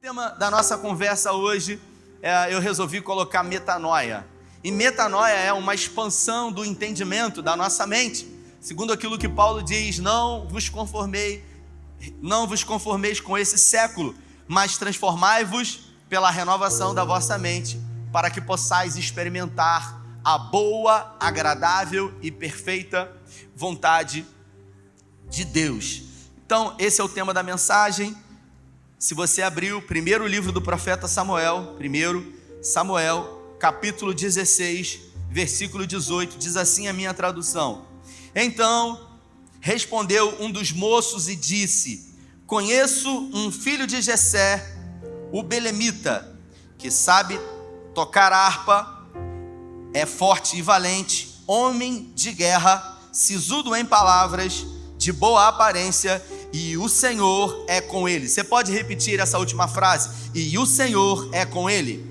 tema da nossa conversa hoje, eu resolvi colocar metanoia. E metanoia é uma expansão do entendimento da nossa mente. Segundo aquilo que Paulo diz, não vos conformeis com esse século, mas transformai-vos pela renovação da vossa mente, para que possais experimentar a boa, agradável e perfeita vontade de Deus. Então, esse é o tema da mensagem. Se você abrir o primeiro livro do profeta Samuel, 1 Samuel, capítulo 16, versículo 18, diz assim a minha tradução: Então respondeu um dos moços e disse: Conheço um filho de Jessé, o belemita, que sabe tocar harpa, é forte e valente, homem de guerra, sisudo em palavras, de boa aparência, e o Senhor é com ele. Você pode repetir essa última frase? E o Senhor é com ele.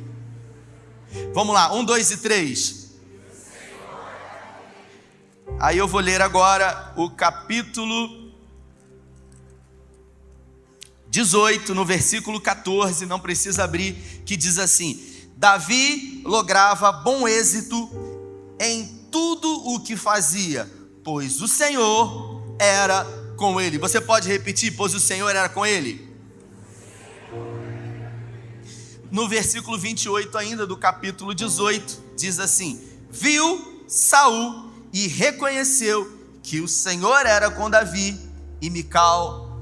Vamos lá, 1, 2 e 3. Aí eu vou ler agora o capítulo 18, no versículo 14, não precisa abrir, que diz assim: Davi lograva bom êxito em tudo o que fazia, pois o Senhor era com ele. Você pode repetir, pois o Senhor era com ele? No versículo 28 ainda do capítulo 18, diz assim: Viu Saul e reconheceu que o Senhor era com Davi, e Mical,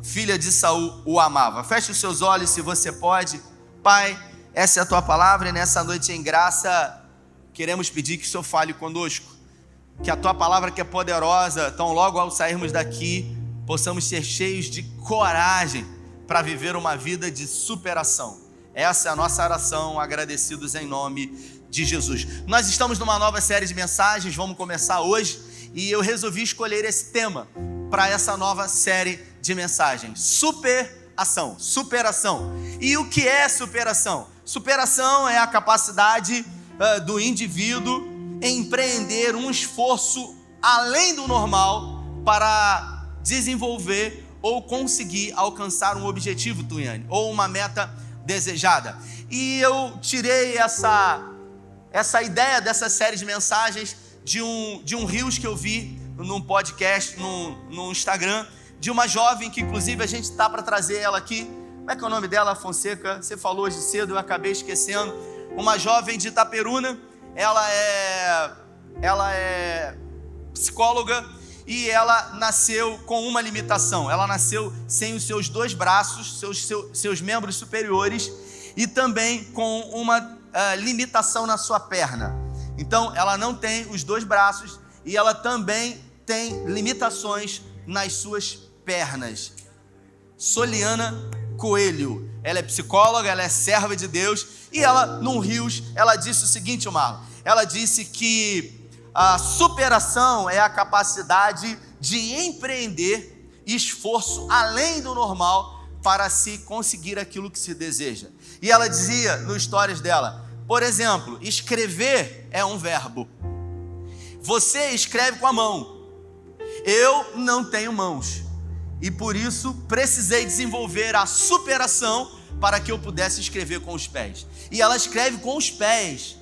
filha de Saul, o amava. Feche os seus olhos se você pode. Pai, essa é a tua palavra, e nessa noite em graça queremos pedir que o Senhor fale conosco, que a tua palavra, que é poderosa, tão logo ao sairmos daqui, possamos ser cheios de coragem para viver uma vida de superação. Essa é a nossa oração, agradecidos em nome de Jesus. Nós estamos numa nova série de mensagens, vamos começar hoje, e eu resolvi escolher esse tema para essa nova série de mensagens: superação. E o que é superação? Superação é a capacidade do indivíduo empreender um esforço além do normal para desenvolver ou conseguir alcançar um objetivo, Tuiane, ou uma meta desejada. E eu tirei essa ideia dessa série de mensagens de um Reels que eu vi num podcast, no Instagram, de uma jovem que inclusive a gente está para trazer ela aqui. Como é que é o nome dela, Fonseca? Você falou hoje cedo, eu acabei esquecendo. Uma jovem de Itaperuna. Ela é psicóloga e ela nasceu com uma limitação. Ela nasceu sem os seus dois braços, seus membros superiores, e também com uma limitação na sua perna. Então ela não tem os dois braços e ela também tem limitações nas suas pernas. Soliana Coelho, ela é psicóloga, ela é serva de Deus, e ela, num Reels, ela disse o seguinte, Marlon, ela disse que a superação é a capacidade de empreender esforço além do normal para se conseguir aquilo que se deseja. E ela dizia no stories dela, por exemplo, escrever é um verbo. Você escreve com a mão. Eu não tenho mãos. E por isso precisei desenvolver a superação para que eu pudesse escrever com os pés. E ela escreve com os pés.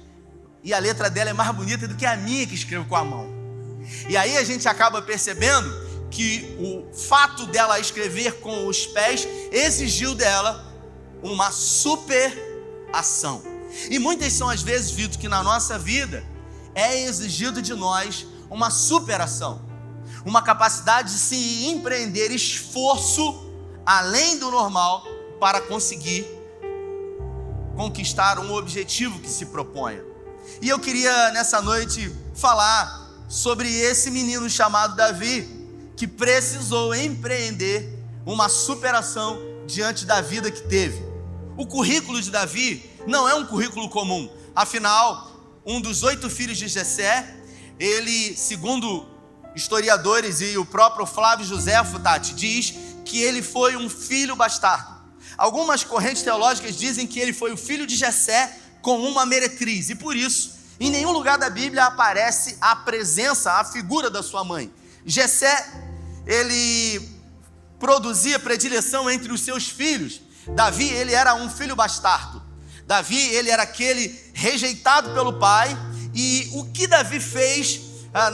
E a letra dela é mais bonita do que a minha, que escrevo com a mão. E aí a gente acaba percebendo que o fato dela escrever com os pés exigiu dela uma superação. E muitas são as vezes, Vitor, que na nossa vida é exigido de nós uma superação. Uma capacidade de se empreender esforço além do normal para conseguir conquistar um objetivo que se proponha. E eu queria nessa noite falar sobre esse menino chamado Davi, que precisou empreender uma superação diante da vida que teve. O currículo de Davi não é um currículo comum. Afinal, um dos 8 filhos de Jessé, ele, segundo historiadores e o próprio Flávio Joséfo, Tati, diz que ele foi um filho bastardo. Algumas correntes teológicas dizem que ele foi o filho de Jessé com uma meretriz, e por isso, em nenhum lugar da Bíblia aparece a presença, a figura da sua mãe. Jessé, ele produzia predileção entre os seus filhos, Davi, ele era um filho bastardo. Davi, ele era aquele rejeitado pelo pai. E o que Davi fez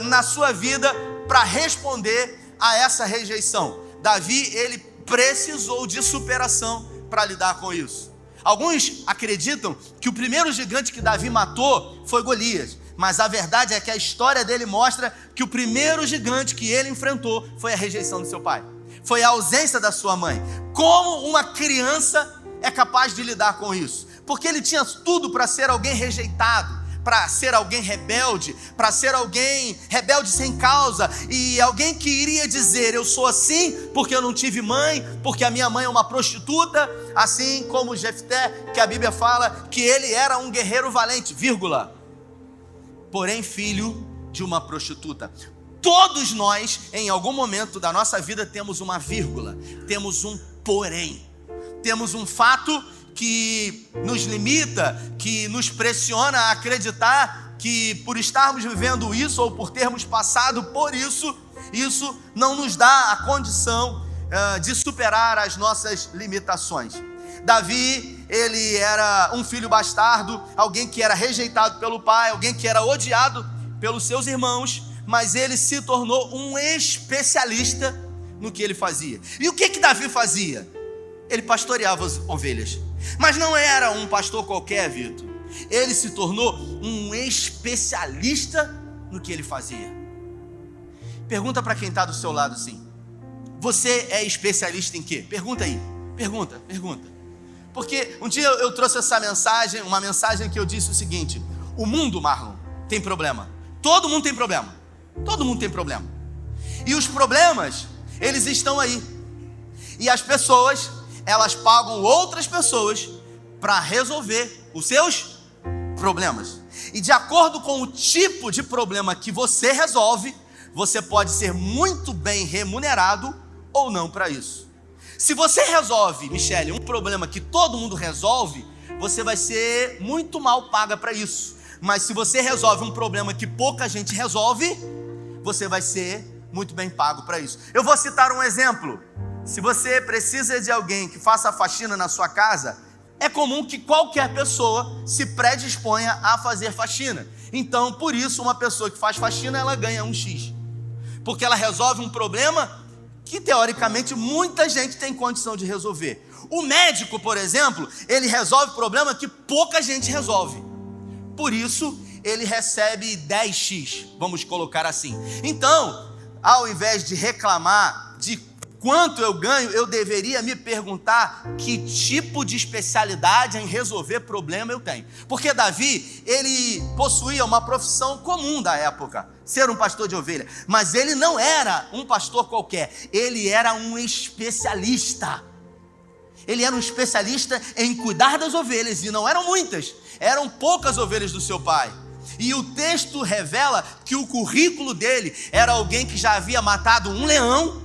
na sua vida para responder a essa rejeição? Davi, ele precisou de superação para lidar com isso. Alguns acreditam que o primeiro gigante que Davi matou foi Golias, mas a verdade é que a história dele mostra que o primeiro gigante que ele enfrentou foi a rejeição do seu pai, foi a ausência da sua mãe. Como uma criança é capaz de lidar com isso? Porque ele tinha tudo para ser alguém rejeitado, para ser alguém rebelde, para ser alguém rebelde sem causa, e alguém que iria dizer: eu sou assim porque eu não tive mãe, porque a minha mãe é uma prostituta, assim como Jefté, que a Bíblia fala que ele era um guerreiro valente, vírgula, porém filho de uma prostituta. Todos nós, em algum momento da nossa vida, temos uma vírgula, temos um porém, temos um fato que nos limita, que nos pressiona a acreditar que por estarmos vivendo isso ou por termos passado por isso, isso não nos dá a condição de superar as nossas limitações. Davi, ele era um filho bastardo, alguém que era rejeitado pelo pai, alguém que era odiado pelos seus irmãos, mas ele se tornou um especialista no que ele fazia. E o que Davi fazia? Ele pastoreava as ovelhas. Mas não era um pastor qualquer, Vitor. Ele se tornou um especialista no que ele fazia. Pergunta para quem está do seu lado assim: você é especialista em quê? Pergunta aí, pergunta. Porque um dia eu trouxe essa mensagem, uma mensagem que eu disse o seguinte: o mundo, Marlon, tem problema. Todo mundo tem problema. Todo mundo tem problema. E os problemas, eles estão aí. E as pessoas, elas pagam outras pessoas para resolver os seus problemas. E de acordo com o tipo de problema que você resolve, você pode ser muito bem remunerado ou não para isso. Se você resolve, Michele, um problema que todo mundo resolve, você vai ser muito mal paga para isso. Mas se você resolve um problema que pouca gente resolve, você vai ser muito bem pago para isso. Eu vou citar um exemplo. Se você precisa de alguém que faça faxina na sua casa, é comum que qualquer pessoa se predisponha a fazer faxina. Então, por isso, uma pessoa que faz faxina, ela ganha um X. Porque ela resolve um problema que, teoricamente, muita gente tem condição de resolver. O médico, por exemplo, ele resolve problema que pouca gente resolve. Por isso, ele recebe 10x, vamos colocar assim. Então, ao invés de reclamar de quanto eu ganho, eu deveria me perguntar que tipo de especialidade em resolver problema eu tenho. Porque Davi, ele possuía uma profissão comum da época, ser um pastor de ovelha. Mas ele não era um pastor qualquer, ele era um especialista. Ele era um especialista em cuidar das ovelhas, e não eram muitas, eram poucas ovelhas do seu pai. E o texto revela que o currículo dele era alguém que já havia matado um leão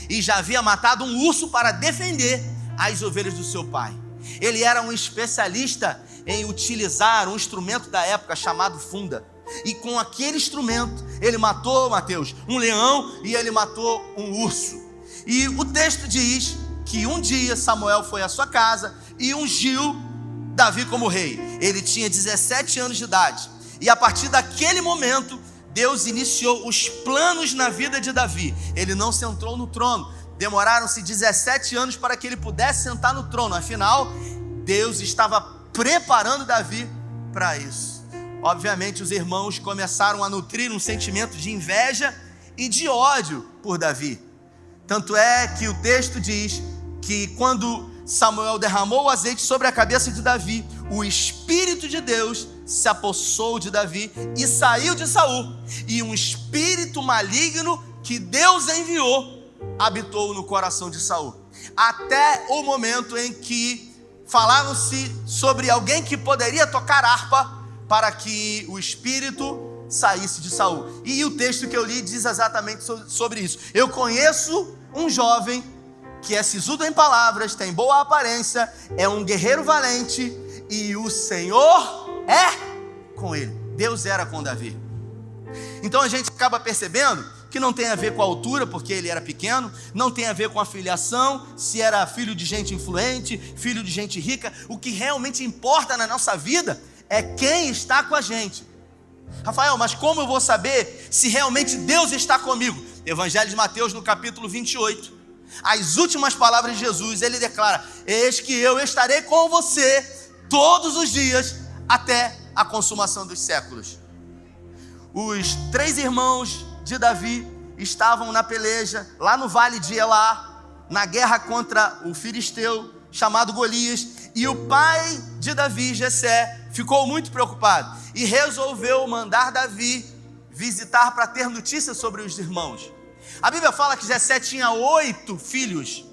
e já havia matado um urso para defender as ovelhas do seu pai. Ele era um especialista em utilizar um instrumento da época chamado funda. E com aquele instrumento ele matou, Mateus, um leão e ele matou um urso. E o texto diz que um dia Samuel foi à sua casa e ungiu Davi como rei. Ele tinha 17 anos de idade. E a partir daquele momento, Deus iniciou os planos na vida de Davi. Ele não sentou no trono. Demoraram-se 17 anos para que ele pudesse sentar no trono. Afinal, Deus estava preparando Davi para isso. Obviamente, os irmãos começaram a nutrir um sentimento de inveja e de ódio por Davi. Tanto é que o texto diz que quando Samuel derramou o azeite sobre a cabeça de Davi, o Espírito de Deus se apossou de Davi e saiu de Saul. E um espírito maligno que Deus enviou habitou no coração de Saul. Até o momento em que falaram-se sobre alguém que poderia tocar harpa para que o espírito saísse de Saul. E o texto que eu li diz exatamente sobre isso. Eu conheço um jovem que é sisudo em palavras, tem boa aparência, é um guerreiro valente, e o Senhor é com ele. Deus era com Davi. Então a gente acaba percebendo que não tem a ver com a altura, porque ele era pequeno, não tem a ver com a filiação, se era filho de gente influente, filho de gente rica. O que realmente importa na nossa vida é quem está com a gente. Rafael, mas como eu vou saber se realmente Deus está comigo? Evangelho de Mateus, no capítulo 28, as últimas palavras de Jesus, ele declara: eis que eu estarei com você todos os dias até a consumação dos séculos. Os 3 irmãos de Davi estavam na peleja, lá no vale de Elá, na guerra contra o filisteu chamado Golias, e o pai de Davi, Jessé, ficou muito preocupado e resolveu mandar Davi visitar para ter notícias sobre os irmãos. A Bíblia fala que Jessé tinha 8 filhos,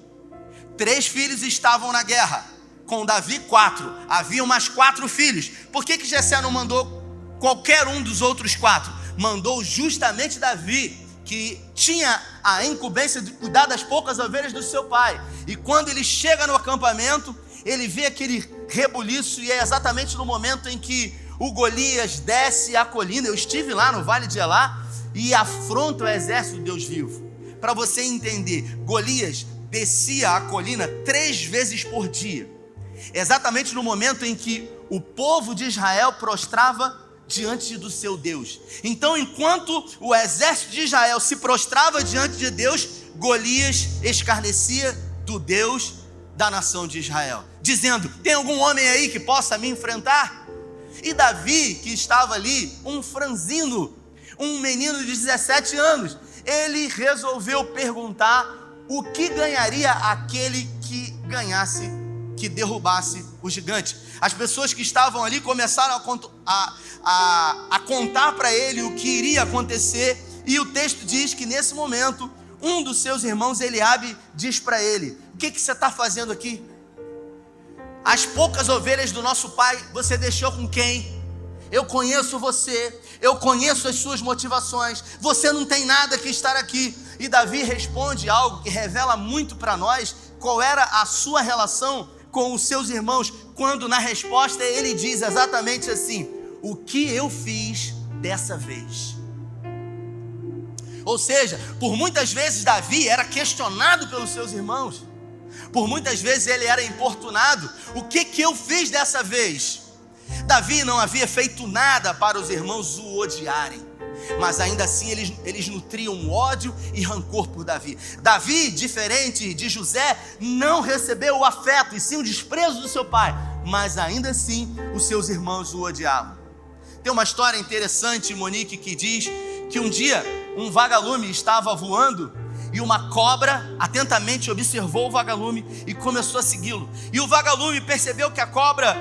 3 filhos estavam na guerra, com Davi 4, haviam mais 4 filhos. Por que Jessé não mandou qualquer um dos outros 4? Mandou justamente Davi, que tinha a incumbência de cuidar das poucas ovelhas do seu pai. E quando ele chega no acampamento, ele vê aquele rebuliço, e é exatamente no momento em que o Golias desce a colina. Eu estive lá no vale de Elá e afronta o exército de Deus vivo. Para você entender, Golias descia a colina 3 vezes por dia, exatamente no momento em que o povo de Israel prostrava diante do seu Deus. Então, enquanto o exército de Israel se prostrava diante de Deus, Golias escarnecia do Deus da nação de Israel, dizendo: tem algum homem aí que possa me enfrentar? E Davi, que estava ali, um franzino, um menino de 17 anos, ele resolveu perguntar o que ganharia aquele que ganhasse, que derrubasse o gigante. As pessoas que estavam ali começaram a contar para ele o que iria acontecer, e o texto diz que nesse momento, um dos seus irmãos, Eliabe, diz para ele: o que você está fazendo aqui? As poucas ovelhas do nosso pai, você deixou com quem? Eu conheço você, eu conheço as suas motivações, você não tem nada que estar aqui. E Davi responde algo que revela muito para nós qual era a sua relação com os seus irmãos, quando na resposta ele diz exatamente assim: o que eu fiz dessa vez? Ou seja, por muitas vezes Davi era questionado pelos seus irmãos, por muitas vezes ele era importunado: o que eu fiz dessa vez? Davi não havia feito nada para os irmãos o odiarem, mas ainda assim eles nutriam ódio e rancor por Davi. Davi, diferente de José, não recebeu o afeto e sim o desprezo do seu pai, mas ainda assim os seus irmãos o odiavam. Tem uma história interessante, Monique, que diz que um dia um vagalume estava voando e uma cobra atentamente observou o vagalume e começou a segui-lo. E o vagalume percebeu que a cobra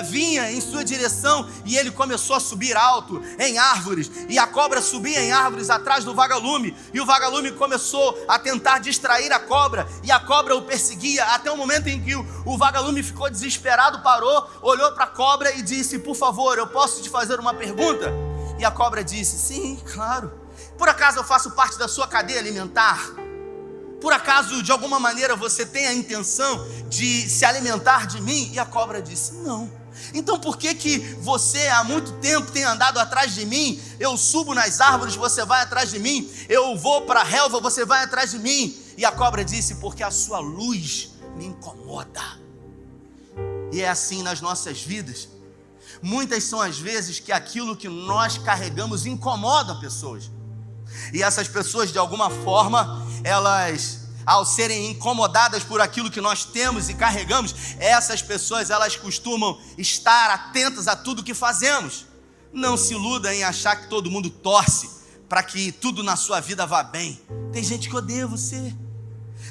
vinha em sua direção, e ele começou a subir alto em árvores, e a cobra subia em árvores atrás do vagalume, e o vagalume começou a tentar distrair a cobra, e a cobra o perseguia, até o momento em que o vagalume ficou desesperado, parou, olhou para a cobra e disse: por favor, eu posso te fazer uma pergunta? E a cobra disse: sim, claro. Por acaso eu faço parte da sua cadeia alimentar? Por acaso, de alguma maneira, você tem a intenção de se alimentar de mim? E a cobra disse: não. Então por que você há muito tempo tem andado atrás de mim? Eu subo nas árvores, você vai atrás de mim. Eu vou para a relva, você vai atrás de mim. E a cobra disse: porque a sua luz me incomoda. E é assim nas nossas vidas. Muitas são as vezes que aquilo que nós carregamos incomoda pessoas. E essas pessoas, de alguma forma, elas, ao serem incomodadas por aquilo que nós temos e carregamos, essas pessoas, elas costumam estar atentas a tudo que fazemos. Não se iluda em achar que todo mundo torce para que tudo na sua vida vá bem. Tem gente que odeia você.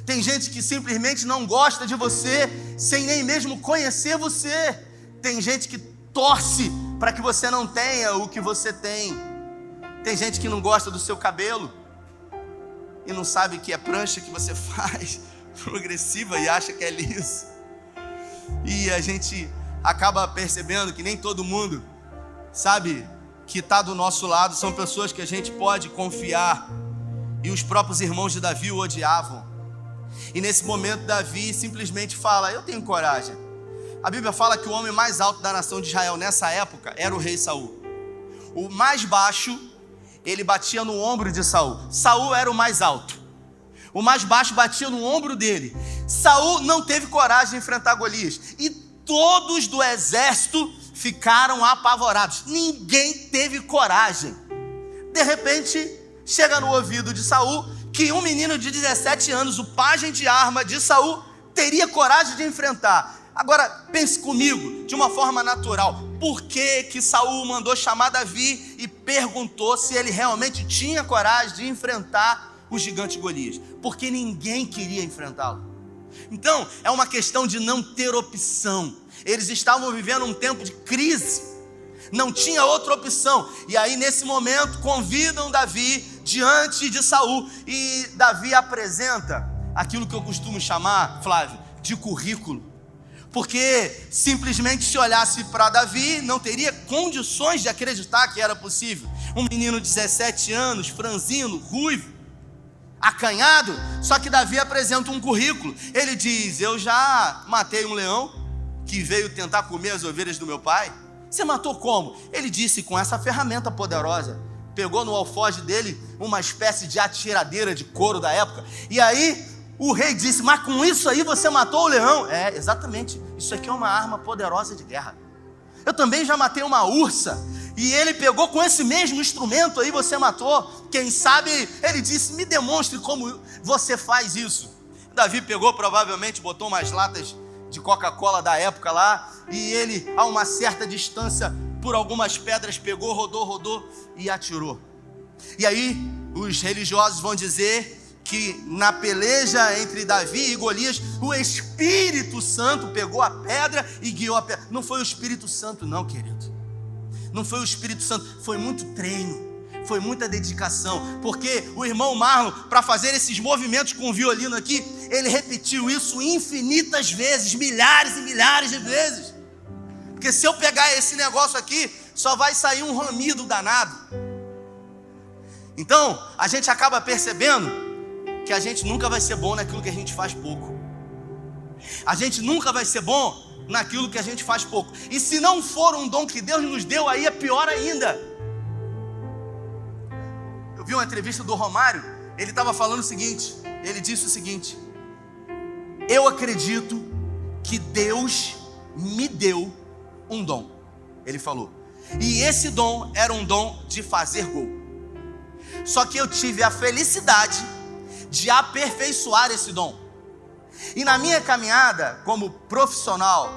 Tem gente que simplesmente não gosta de você, sem nem mesmo conhecer você. Tem gente que torce para que você não tenha o que você tem. Tem gente que não gosta do seu cabelo e não sabe que é prancha que você faz, progressiva, e acha que é liso. E a gente acaba percebendo que nem todo mundo sabe que está do nosso lado, são pessoas que a gente pode confiar. E os próprios irmãos de Davi o odiavam. E nesse momento Davi simplesmente fala: eu tenho coragem. A Bíblia fala que o homem mais alto da nação de Israel nessa época era o rei Saul. O mais baixo ele batia no ombro de Saul. Saul era o mais alto. O mais baixo batia no ombro dele. Saul não teve coragem de enfrentar Golias. E todos do exército ficaram apavorados. Ninguém teve coragem. De repente, chega no ouvido de Saul que um menino de 17 anos, o pajem de arma de Saul, teria coragem de enfrentar. Agora, pense comigo, de uma forma natural. Por que Saul mandou chamar Davi e perguntou se ele realmente tinha coragem de enfrentar o gigante Golias? Porque ninguém queria enfrentá-lo. Então, é uma questão de não ter opção. Eles estavam vivendo um tempo de crise. Não tinha outra opção. E aí, nesse momento, convidam Davi diante de Saul. E Davi apresenta aquilo que eu costumo chamar, Flávio, de currículo. Porque simplesmente se olhasse para Davi, não teria condições de acreditar que era possível. Um menino de 17 anos, franzino, ruivo, acanhado. Só que Davi apresenta um currículo. Ele diz: eu já matei um leão que veio tentar comer as ovelhas do meu pai. Você matou como? Ele disse: com essa ferramenta poderosa. Pegou no alfoge dele uma espécie de atiradeira de couro da época. E aí o rei disse: mas com isso aí você matou o leão? É, exatamente, isso aqui é uma arma poderosa de guerra. Eu também já matei uma ursa, e ele pegou com esse mesmo instrumento aí, você matou. Quem sabe, ele disse: me demonstre como você faz isso. Davi pegou, provavelmente botou umas latas de Coca-Cola da época lá, e ele, a uma certa distância, por algumas pedras, pegou, rodou e atirou. E aí os religiosos vão dizer que na peleja entre Davi e Golias, o Espírito Santo pegou a pedra e guiou a pedra. Não foi o Espírito Santo não, querido. Não foi o Espírito Santo, foi muito treino, foi muita dedicação. Porque o irmão Marlon, para fazer esses movimentos com o violino aqui, ele repetiu isso infinitas vezes, milhares e milhares de vezes. Porque se eu pegar esse negócio aqui, só vai sair um ramido danado. Então, a gente acaba percebendo que a gente nunca vai ser bom naquilo que a gente faz pouco. A gente nunca vai ser bom naquilo que a gente faz pouco. E se não for um dom que Deus nos deu, aí é pior ainda. Eu vi uma entrevista do Romário, ele estava falando o seguinte, ele disse o seguinte: eu acredito que Deus me deu um dom. Ele falou, e esse dom era um dom de fazer gol. Só que eu tive a felicidade de aperfeiçoar esse dom. E na minha caminhada como profissional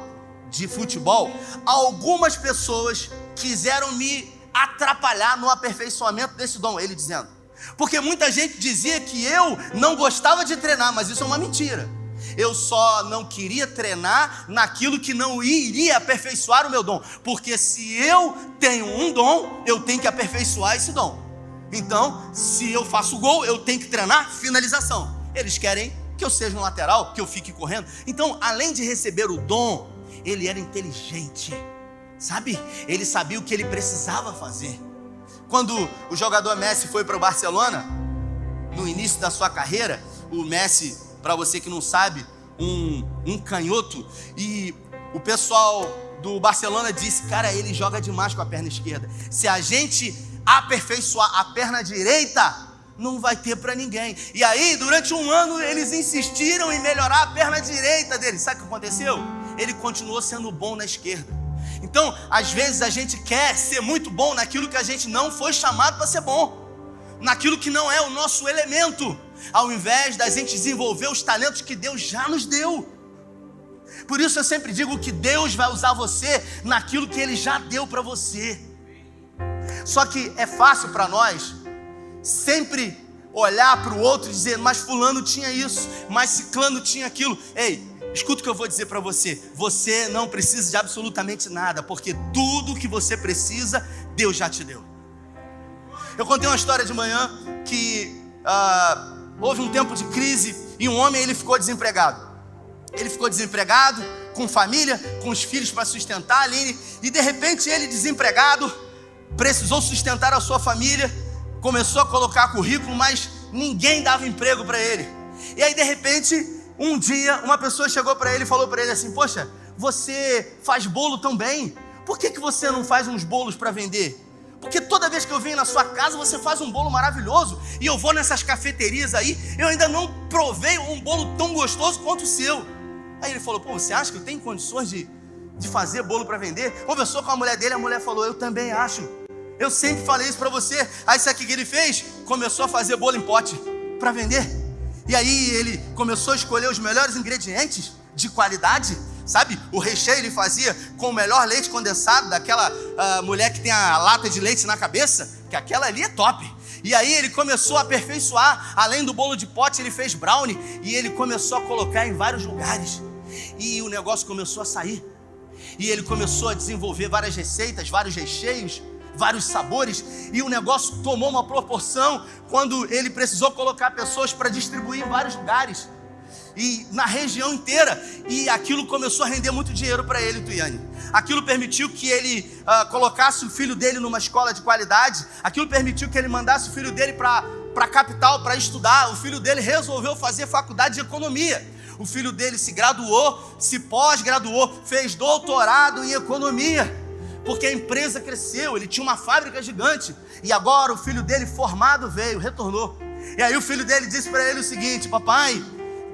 de futebol, algumas pessoas quiseram me atrapalhar no aperfeiçoamento desse dom, ele dizendo. Porque muita gente dizia que eu não gostava de treinar, mas isso é uma mentira. Eu só não queria treinar naquilo que não iria aperfeiçoar o meu dom. Porque se eu tenho um dom, eu tenho que aperfeiçoar esse dom. Então, se eu faço gol, eu tenho que treinar finalização. Eles querem que eu seja um lateral, que eu fique correndo. Então, além de receber o dom, ele era inteligente, sabe? Ele sabia o que ele precisava fazer. Quando o jogador Messi foi para o Barcelona, no início da sua carreira, o Messi, para você que não sabe, um canhoto, e o pessoal do Barcelona disse: cara, ele joga demais com a perna esquerda. Se a gente aperfeiçoar a perna direita, não vai ter para ninguém. E aí, durante um ano, eles insistiram em melhorar a perna direita dele. Sabe o que aconteceu? Ele continuou sendo bom na esquerda. Então, às vezes a gente quer ser muito bom naquilo que a gente não foi chamado para ser bom, naquilo que não é o nosso elemento, ao invés da gente desenvolver os talentos que Deus já nos deu. Por isso eu sempre digo que Deus vai usar você naquilo que Ele já deu para você. Só que é fácil para nós sempre olhar para o outro e dizer: mas fulano tinha isso, mas ciclano tinha aquilo. Ei, escuta o que eu vou dizer para você. Você não precisa de absolutamente nada, porque tudo que você precisa, Deus já te deu. Eu contei uma história de manhã que houve um tempo de crise e um homem, ele ficou desempregado. Ele ficou desempregado, com família, com os filhos para sustentar ali, e de repente ele, desempregado, precisou sustentar a sua família, começou a colocar currículo, mas ninguém dava emprego para ele. E aí de repente, um dia, uma pessoa chegou para ele e falou para ele assim: poxa, você faz bolo tão bem, por que você não faz uns bolos para vender? Porque toda vez que eu venho na sua casa, você faz um bolo maravilhoso. E eu vou nessas cafeterias aí, eu ainda não provei um bolo tão gostoso quanto o seu. Aí ele falou, pô, você acha que eu tenho condições de fazer bolo para vender? Conversou com a mulher dele, a mulher falou, eu também acho. Eu sempre falei isso para você. Aí sabe o que ele fez? Começou a fazer bolo em pote para vender. E aí ele começou a escolher os melhores ingredientes de qualidade, sabe? O recheio ele fazia com o melhor leite condensado daquela mulher que tem a lata de leite na cabeça, que aquela ali é top. E aí ele começou a aperfeiçoar. Além do bolo de pote, ele fez brownie e ele começou a colocar em vários lugares. E o negócio começou a sair. E ele começou a desenvolver várias receitas, vários recheios, vários sabores, e o negócio tomou uma proporção quando ele precisou colocar pessoas para distribuir em vários lugares e na região inteira, e aquilo começou a render muito dinheiro para ele, Tuiane. Aquilo permitiu que ele colocasse o filho dele numa escola de qualidade. Aquilo permitiu que ele mandasse o filho dele para a capital para estudar. O filho dele resolveu fazer faculdade de economia. O filho dele se graduou, se pós-graduou, fez doutorado em economia, porque a empresa cresceu, ele tinha uma fábrica gigante, e agora o filho dele formado veio, retornou. E aí o filho dele disse para ele o seguinte: papai,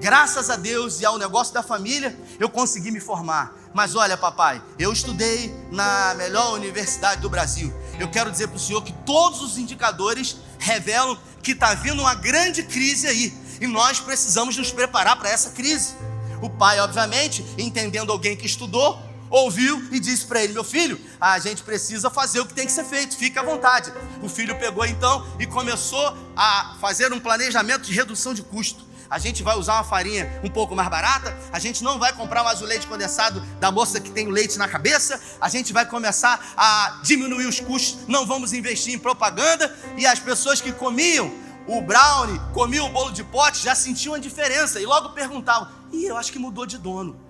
graças a Deus e ao negócio da família, eu consegui me formar. Mas olha, papai, eu estudei na melhor universidade do Brasil. Eu quero dizer para o senhor que todos os indicadores revelam que está vindo uma grande crise aí, e nós precisamos nos preparar para essa crise. O pai, obviamente, entendendo alguém que estudou, ouviu e disse para ele: meu filho, a gente precisa fazer o que tem que ser feito, fica à vontade. O filho pegou então e começou a fazer um planejamento de redução de custo. A gente vai usar uma farinha um pouco mais barata, a gente não vai comprar mais o leite condensado da moça que tem o leite na cabeça, a gente vai começar a diminuir os custos, não vamos investir em propaganda. E as pessoas que comiam o brownie, comiam o bolo de pote, já sentiam a diferença e logo perguntavam: eu acho que mudou de dono,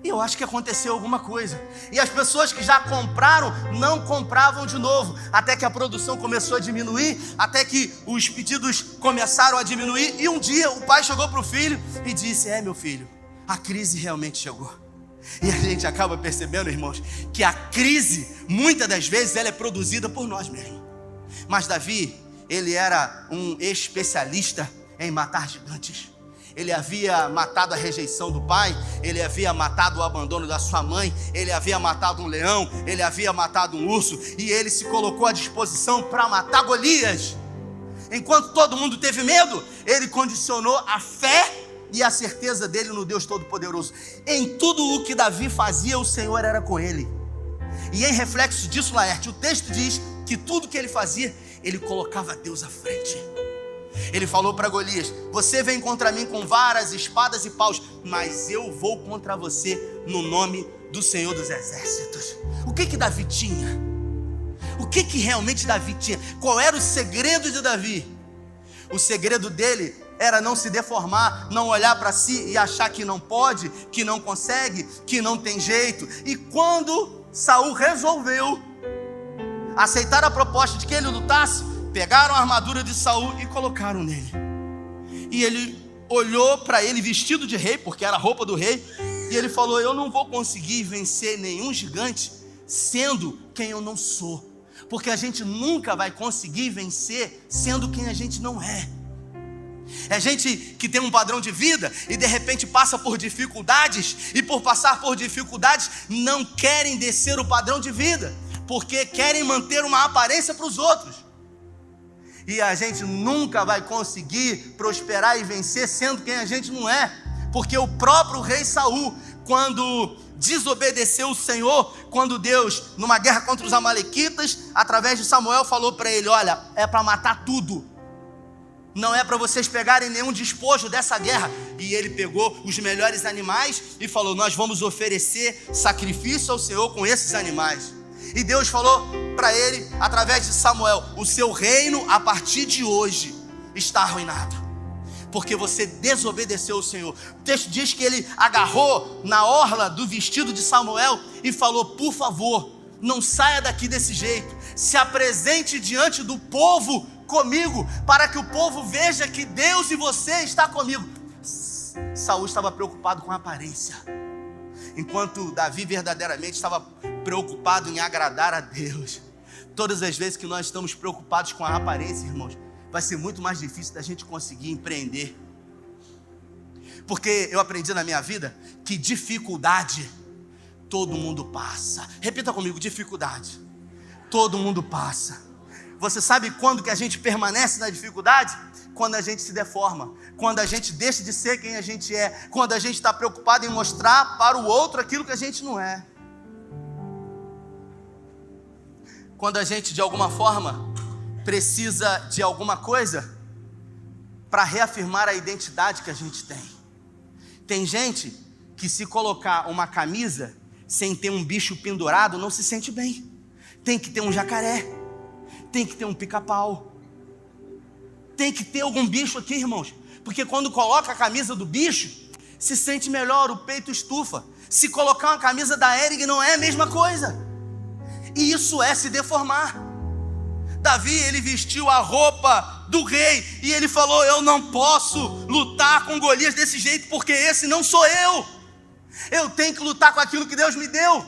eu acho que aconteceu alguma coisa. E as pessoas que já compraram, não compravam de novo, até que a produção começou a diminuir, até que os pedidos começaram a diminuir. E um dia o pai chegou para o filho e disse: meu filho, a crise realmente chegou. E a gente acaba percebendo, irmãos, que a crise, muitas das vezes, ela é produzida por nós mesmos. Mas Davi, ele era um especialista em matar gigantes. Ele havia matado a rejeição do pai, ele havia matado o abandono da sua mãe, ele havia matado um leão, ele havia matado um urso, e ele se colocou à disposição para matar Golias. Enquanto todo mundo teve medo, ele condicionou a fé e a certeza dele no Deus Todo-Poderoso. Em tudo o que Davi fazia, o Senhor era com ele. E em reflexo disso, Laerte, o texto diz que tudo que ele fazia, ele colocava Deus à frente. Ele falou para Golias: você vem contra mim com varas, espadas e paus, mas eu vou contra você no nome do Senhor dos Exércitos. O que Davi tinha? O que realmente Davi tinha? Qual era o segredo de Davi? O segredo dele era não se deformar, não olhar para si e achar que não pode, que não consegue, que não tem jeito. E quando Saul resolveu aceitar a proposta de que ele lutasse, pegaram a armadura de Saul e colocaram nele. E ele olhou para ele vestido de rei, porque era a roupa do rei, e ele falou: eu não vou conseguir vencer nenhum gigante sendo quem eu não sou. Porque a gente nunca vai conseguir vencer sendo quem a gente não é. É gente que tem um padrão de vida e de repente passa por dificuldades, e por passar por dificuldades não querem descer o padrão de vida, porque querem manter uma aparência para os outros. E a gente nunca vai conseguir prosperar e vencer sendo quem a gente não é. Porque o próprio rei Saul, quando desobedeceu o Senhor, quando Deus, numa guerra contra os amalequitas, através de Samuel, falou para ele: olha, é para matar tudo, não é para vocês pegarem nenhum despojo dessa guerra. E ele pegou os melhores animais e falou: nós vamos oferecer sacrifício ao Senhor com esses animais. E Deus falou para ele, através de Samuel: o seu reino a partir de hoje está arruinado, porque você desobedeceu o Senhor. O texto diz que ele agarrou na orla do vestido de Samuel e falou: por favor, não saia daqui desse jeito, se apresente diante do povo comigo, para que o povo veja que Deus e você está comigo. Saul estava preocupado com a aparência, enquanto Davi verdadeiramente estava preocupado em agradar a Deus. Todas as vezes que nós estamos preocupados com a aparência, irmãos, vai ser muito mais difícil da gente conseguir empreender. Porque eu aprendi na minha vida que dificuldade todo mundo passa. Repita comigo, dificuldade todo mundo passa. Você sabe quando que a gente permanece na dificuldade? Quando a gente se deforma, quando a gente deixa de ser quem a gente é, quando a gente está preocupado em mostrar para o outro aquilo que a gente não é. Quando a gente de alguma forma precisa de alguma coisa para reafirmar a identidade que a gente tem. Tem gente que se colocar uma camisa sem ter um bicho pendurado não se sente bem. Tem que ter um jacaré, tem que ter um pica-pau, tem que ter algum bicho aqui, irmãos, porque quando coloca a camisa do bicho, se sente melhor, o peito estufa. Se colocar uma camisa da Hering não é a mesma coisa, e isso é se deformar. Davi, ele vestiu a roupa do rei, e ele falou, eu não posso lutar com Golias desse jeito, porque esse não sou eu tenho que lutar com aquilo que Deus me deu.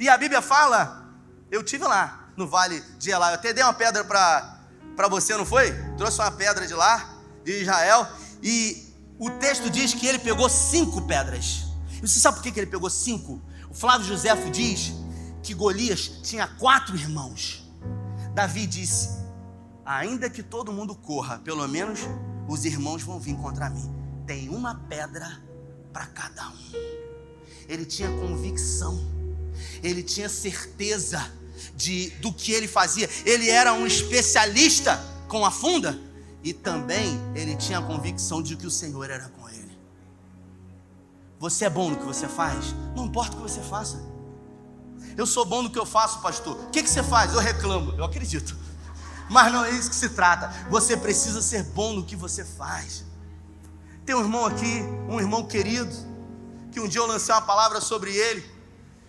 E a Bíblia fala, eu estive lá no vale de Elá, eu até dei uma pedra para você, não foi? Trouxe uma pedra de lá, de Israel, e o texto diz que ele pegou 5 pedras. E você sabe por que ele pegou 5? O Flávio Josefo diz que Golias tinha 4 irmãos. Davi disse, ainda que todo mundo corra, pelo menos os irmãos vão vir contra mim. Tem uma pedra para cada um. Ele tinha convicção, ele tinha certeza do que ele fazia. Ele era um especialista com a funda, e também ele tinha a convicção de que o Senhor era com ele. Você é bom no que você faz? Não importa o que você faça. Eu sou bom no que eu faço, pastor. O que você faz? Eu reclamo. Eu acredito. Mas não é isso que se trata. Você precisa ser bom no que você faz. Tem um irmão aqui, um irmão querido, que um dia eu lancei uma palavra sobre ele,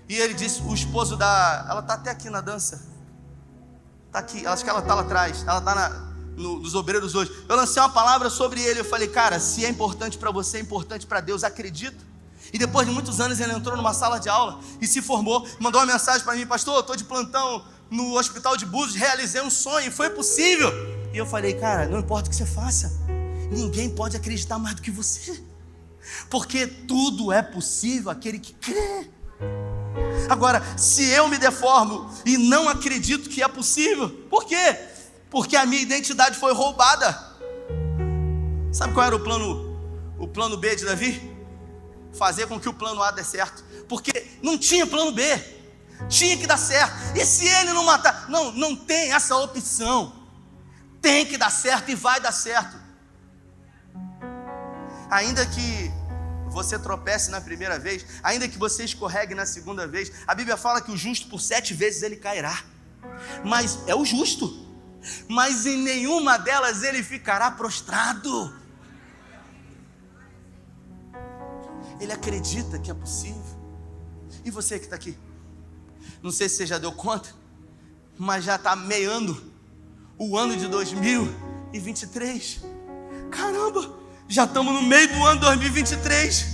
e ele disse, o esposo ela está até aqui na dança, está aqui, acho que ela está lá atrás, ela está nos obreiros hoje. Eu lancei uma palavra sobre ele, eu falei, cara, se é importante para você, é importante para Deus, acredita. E depois de muitos anos ele entrou numa sala de aula e se formou, mandou uma mensagem para mim, pastor, eu estou de plantão no hospital de Búzios, realizei um sonho, foi possível. E eu falei, cara, não importa o que você faça, ninguém pode acreditar mais do que você, porque tudo é possível aquele que crê. Agora, se eu me deformo e não acredito que é possível, por quê? Porque a minha identidade foi roubada. Sabe qual era o plano B de Davi? Fazer com que o plano A dê certo, porque não tinha plano B, tinha que dar certo. E se ele não matar? Não tem essa opção, tem que dar certo e vai dar certo. Ainda que você tropece na primeira vez, ainda que você escorregue na segunda vez, a Bíblia fala que o justo por 7 vezes ele cairá, mas é o justo, mas em nenhuma delas ele ficará prostrado. Ele acredita que é possível. E você que está aqui, não sei se você já deu conta, mas já está meando o ano de 2023. Caramba, já estamos no meio do ano 2023.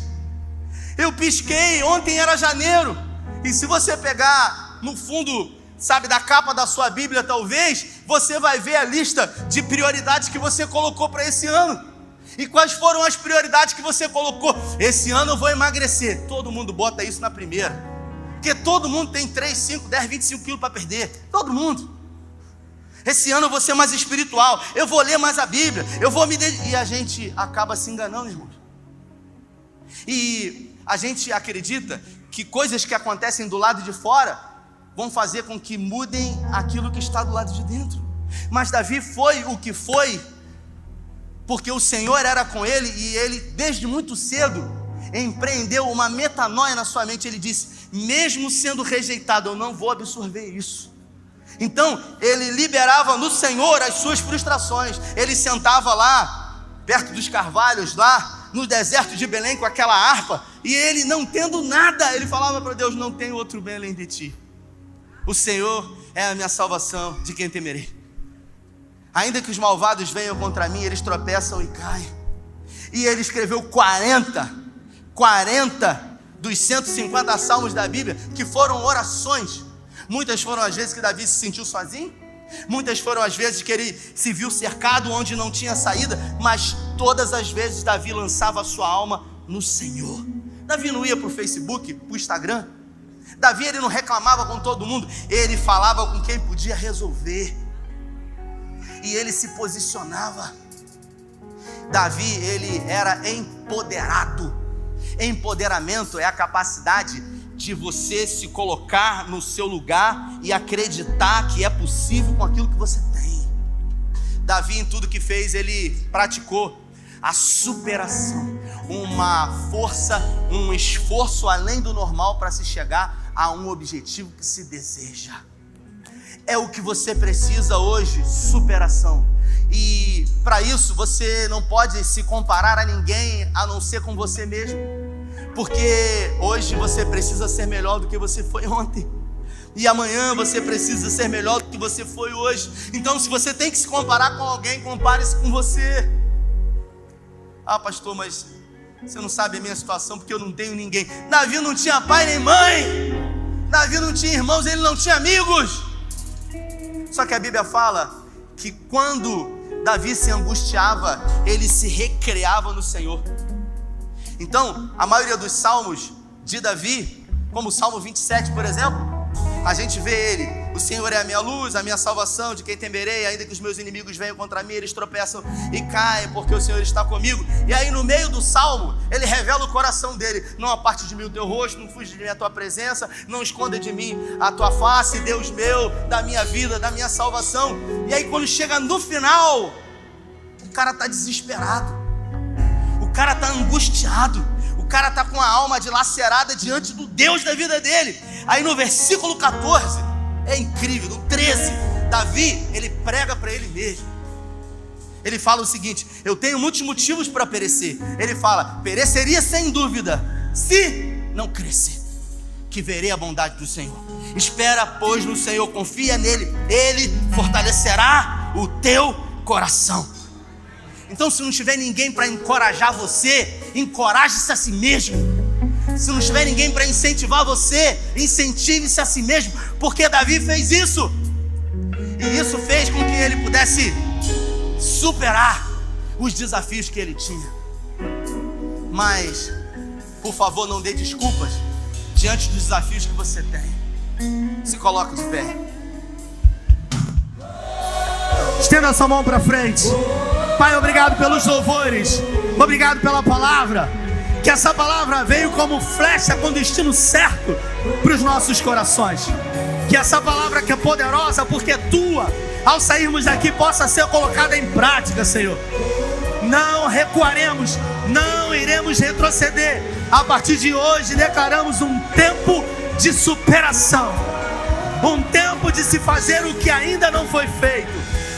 Eu pisquei, ontem era janeiro. E se você pegar no fundo, sabe, da capa da sua Bíblia, talvez, você vai ver a lista de prioridades que você colocou para esse ano. E quais foram as prioridades que você colocou? Esse ano eu vou emagrecer. Todo mundo bota isso na primeira, porque todo mundo tem 3, 5, 10, 25 quilos para perder. Todo mundo. Esse ano eu vou ser mais espiritual, eu vou ler mais a Bíblia, eu vou me dedicar. E a gente acaba se enganando, irmãos. E a gente acredita que coisas que acontecem do lado de fora vão fazer com que mudem aquilo que está do lado de dentro. Mas Davi foi o que foi porque o Senhor era com ele, e ele desde muito cedo empreendeu uma metanoia na sua mente. Ele disse, mesmo sendo rejeitado, eu não vou absorver isso. Então ele liberava no Senhor as suas frustrações. Ele sentava lá perto dos carvalhos, lá no deserto de Belém, com aquela harpa, e ele não tendo nada, ele falava para Deus, não tem outro bem além de ti. O Senhor é a minha salvação, de quem temerei? Ainda que os malvados venham contra mim, eles tropeçam e caem. E ele escreveu 40 dos 150 salmos da Bíblia, que foram orações. Muitas foram as vezes que Davi se sentiu sozinho, Muitas foram as vezes que ele se viu cercado onde não tinha saída, mas todas as vezes Davi lançava a sua alma no Senhor. Davi não ia para o Facebook, para o Instagram. Davi, ele não reclamava com todo mundo, ele falava com quem podia resolver. E ele se posicionava. Davi, ele era empoderado. Empoderamento é a capacidade de você se colocar no seu lugar e acreditar que é possível com aquilo que você tem. Davi, em tudo que fez, ele praticou a superação, uma força, um esforço além do normal para se chegar a um objetivo que se deseja. É o que você precisa hoje, superação. E para isso você não pode se comparar a ninguém a não ser com você mesmo, porque hoje você precisa ser melhor do que você foi ontem, e amanhã você precisa ser melhor do que você foi hoje. Então, se você tem que se comparar com alguém, compare-se com você. Ah, pastor, mas você não sabe a minha situação, porque eu não tenho ninguém. Davi não tinha pai nem mãe, Davi não tinha irmãos, ele não tinha amigos. Só que a Bíblia fala que quando Davi se angustiava, ele se recreava no Senhor. Então, a maioria dos salmos de Davi, como o Salmo 27, por exemplo, a gente vê ele: o Senhor é a minha luz, a minha salvação, de quem temerei, ainda que os meus inimigos venham contra mim, eles tropeçam e caem, porque o Senhor está comigo. E aí no meio do salmo, ele revela o coração dele: não aparte de mim o teu rosto, não fuja de mim a tua presença, não esconda de mim a tua face, Deus meu, da minha vida, da minha salvação. E aí quando chega no final, o cara está desesperado, o cara está angustiado, o cara está com a alma dilacerada diante do Deus da vida dele. Aí no versículo 14, é incrível, no 13, Davi, ele prega para ele mesmo. Ele fala o seguinte: eu tenho muitos motivos para perecer. Ele fala: pereceria sem dúvida, se não crescer, que verei a bondade do Senhor. Espera, pois, no Senhor, confia nele, ele fortalecerá o teu coração. Então, se não tiver ninguém para encorajar você, encoraje-se a si mesmo. Se não tiver ninguém para incentivar você, incentive-se a si mesmo, porque Davi fez isso, e isso fez com que ele pudesse superar os desafios que ele tinha. Mas, por favor, não dê desculpas diante dos desafios que você tem. Se coloque de pé. Estenda a sua mão para frente. Pai, obrigado pelos louvores, obrigado pela palavra. Que essa palavra veio como flecha com destino certo para os nossos corações. Que essa palavra, que é poderosa porque é tua, ao sairmos daqui possa ser colocada em prática, Senhor. Não recuaremos, não iremos retroceder. A partir de hoje declaramos um tempo de superação, um tempo de se fazer o que ainda não foi feito,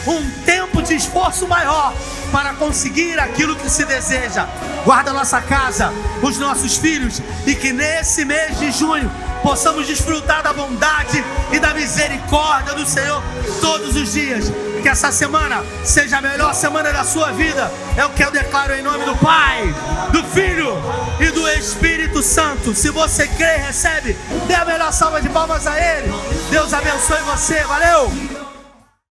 um tempo de esforço maior para conseguir aquilo que se deseja. Guarda a nossa casa, os nossos filhos, e que nesse mês de junho possamos desfrutar da bondade e da misericórdia do Senhor todos os dias. Que essa semana seja a melhor semana da sua vida. É o que eu declaro em nome do Pai, do Filho e do Espírito Santo. Se você crê, recebe, dê a melhor salva de palmas a Ele. Deus abençoe você, valeu!